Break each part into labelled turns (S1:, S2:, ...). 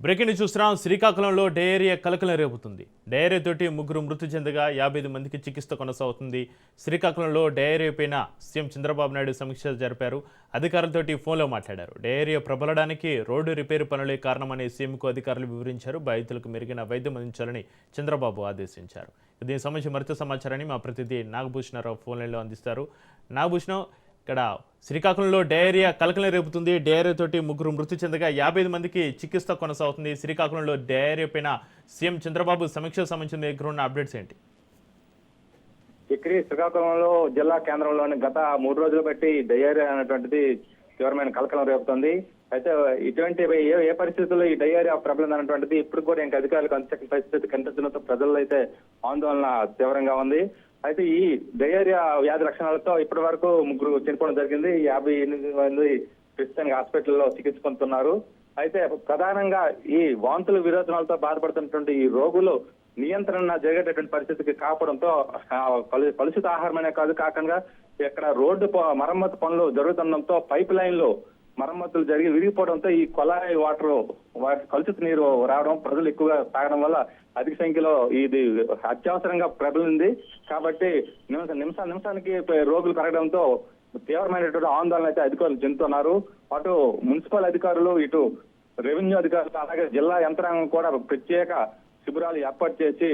S1: Breaking news చూస్తున్నాం. శ్రీకాకుళంలో diarrhoea కలకలం రేపుతుంది. డయేరియా తోటి ముగ్గురు మృతి చెందగా 55 మందికి చికిత్స కొనసాగుతుంది. శ్రీకాకుళంలో డయేరియా పైన సీఎం చంద్రబాబు నాయుడు సమీక్ష జరిపారు. అధికారులతోటి ఫోన్లో మాట్లాడారు. డయేరియా ప్రబలడానికి రోడ్డు రిపేరు పనులే కారణమని సీఎంకు అధికారులు వివరించారు. బాధితులకు మెరుగైన వైద్యం అందించాలని చంద్రబాబు ఆదేశించారు. దీనికి సంబంధించి మరింత సమాచారాన్ని మా ప్రతినిధి నాగభూషణరావు ఫోన్ లైన్లో అందిస్తారు. నాగభూషణం, ఇక్కడ శ్రీకాకుళంలో డయేరియా కలకలం రేపుతుంది. డయేరియా తోటి ముగ్గురు మృతి చెందగా 55 మందికి చికిత్స కొనసాగుతుంది. శ్రీకాకుళంలో డయేరియా పైన సీఎం చంద్రబాబు సమీక్షకు సంబంధించిన దగ్గర ఉన్న అప్డేట్స్ ఏంటి?
S2: ఇక్కడ శ్రీకాకుళంలో జిల్లా కేంద్రంలోని గత 3 రోజులు బట్టి డయేరియా అనేటువంటిది తీవ్రమైన కలకలం రేపుతుంది. అయితే ఇటువంటి ఏ పరిస్థితుల్లో ఈ డయేరియా ప్రబలం అనేటువంటిది ఇప్పుడు కూడా ఇంకా అధికారులకు అంతచక్కని పరిస్థితి కనిపించడంతో ప్రజల్లో అయితే ఆందోళన తీవ్రంగా ఉంది. అయితే ఈ డయేరియా వ్యాధి లక్షణాలతో ఇప్పటి వరకు ముగ్గురు చనిపోవడం జరిగింది. 58 మంది ప్రస్తుతానికి హాస్పిటల్లో చికిత్స పొందుతున్నారు. అయితే ప్రధానంగా ఈ వాంతుల విరోచనాలతో బాధపడుతున్నటువంటి ఈ రోగులు నియంత్రణ జరిగేటటువంటి పరిస్థితికి కావడంతో కలుషిత ఆహారమనే కాకుండా ఇక్కడ రోడ్డు మరమ్మతు పనులు జరుగుతుండడంతో పైప్ లైన్లు మరమ్మతులు జరిగి విరిగిపోవడంతో ఈ కొలాయి వాటి కలుషిత నీరు రావడం, ప్రజలు ఎక్కువగా తాగడం వల్ల అధిక సంఖ్యలో ఇది అత్యవసరంగా ప్రబలింది. కాబట్టి నిమిషానికి రోగులు పెరగడంతో తీవ్రమైనటువంటి ఆందోళన అయితే అధికారులు చెందుతున్నారు. అటు మున్సిపల్ అధికారులు, ఇటు రెవెన్యూ అధికారులు, అలాగే జిల్లా యంత్రాంగం కూడా ప్రత్యేక శిబిరాలు ఏర్పాటు చేసి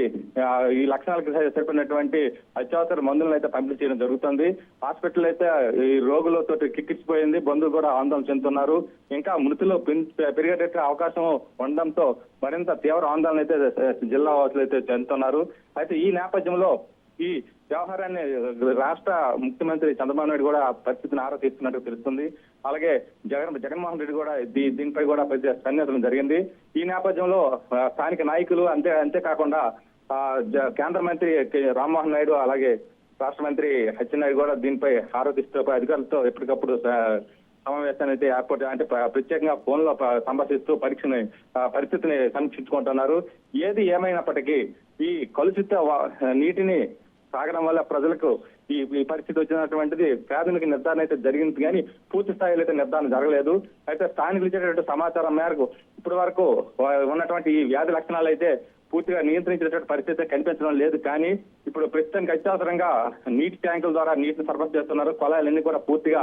S2: ఈ లక్షణాలకు సరిపడినటువంటి అత్యవసర మందులను అయితే పంపిణీ చేయడం జరుగుతుంది. హాస్పిటల్ అయితే ఈ రోగులతో కిక్కిచ్చిపోయింది. బంధువులు కూడా ఆందోళన చెందుతున్నారు. ఇంకా మృతులు పెరిగేట అవకాశం ఉండడంతో మరింత తీవ్ర ఆందోళన అయితే జిల్లా వాసులు అయితే చెందుతున్నారు. అయితే ఈ నేపథ్యంలో ఈ వ్యవహారాన్ని రాష్ట్ర ముఖ్యమంత్రి చంద్రబాబు నాయుడు కూడా పరిస్థితిని ఆరా తీస్తున్నట్టు తెలుస్తుంది. అలాగే జగన్మోహన్ రెడ్డి కూడా దీనిపై కూడా సన్నిహితం జరిగింది. ఈ నేపథ్యంలో స్థానిక నాయకులు అంతేకాకుండా కేంద్ర మంత్రి రామ్మోహన్ నాయుడు, అలాగే రాష్ట్ర మంత్రి అచ్చెన్నాయుడు కూడా దీనిపై ఆరోపిస్తూ అధికారులతో ఎప్పటికప్పుడు సమావేశాన్ని అయితే ఏర్పాటు అంటే ప్రత్యేకంగా ఫోన్లో సంభాషిస్తూ పరిస్థితిని సమీక్షించుకుంటున్నారు. ఏది ఏమైనప్పటికీ ఈ కలుషిత నీటిని తాగడం వల్ల ప్రజలకు ఈ పరిస్థితి వచ్చినటువంటిది ప్రాథమిక నిర్ధారణ అయితే జరిగింది, కానీ పూర్తి స్థాయిలో అయితే నిర్ధారణ జరగలేదు. అయితే స్థానికులు ఇచ్చేటువంటి సమాచారం మేరకు ఇప్పటి వరకు ఉన్నటువంటి ఈ వ్యాధి లక్షణాలు అయితే పూర్తిగా నియంత్రించేటువంటి పరిస్థితి కనిపించడం లేదు. కానీ ఇప్పుడు ప్రస్తుతానికి అత్యవసరంగా నీటి ట్యాంకుల ద్వారా నీటిని సరఫరా చేస్తున్నారు. కొలాయిలన్నీ కూడా పూర్తిగా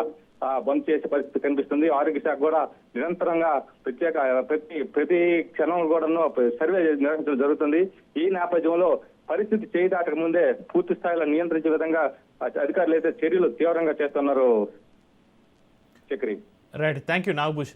S2: బంద్ చేసే పరిస్థితి కనిపిస్తుంది. ఆరోగ్య శాఖ కూడా నిరంతరంగా ప్రతి క్షణం కూడా సర్వే నిర్వహించడం జరుగుతుంది. ఈ నేపథ్యంలో పరిస్థితి చేయి దాటక ముందే పూర్తి స్థాయిలో నియంత్రించే విధంగా అధికారులు అయితే చర్యలు తీవ్రంగా చేస్తున్నారు. Chakri.
S1: Right, thank you Nagabhushan.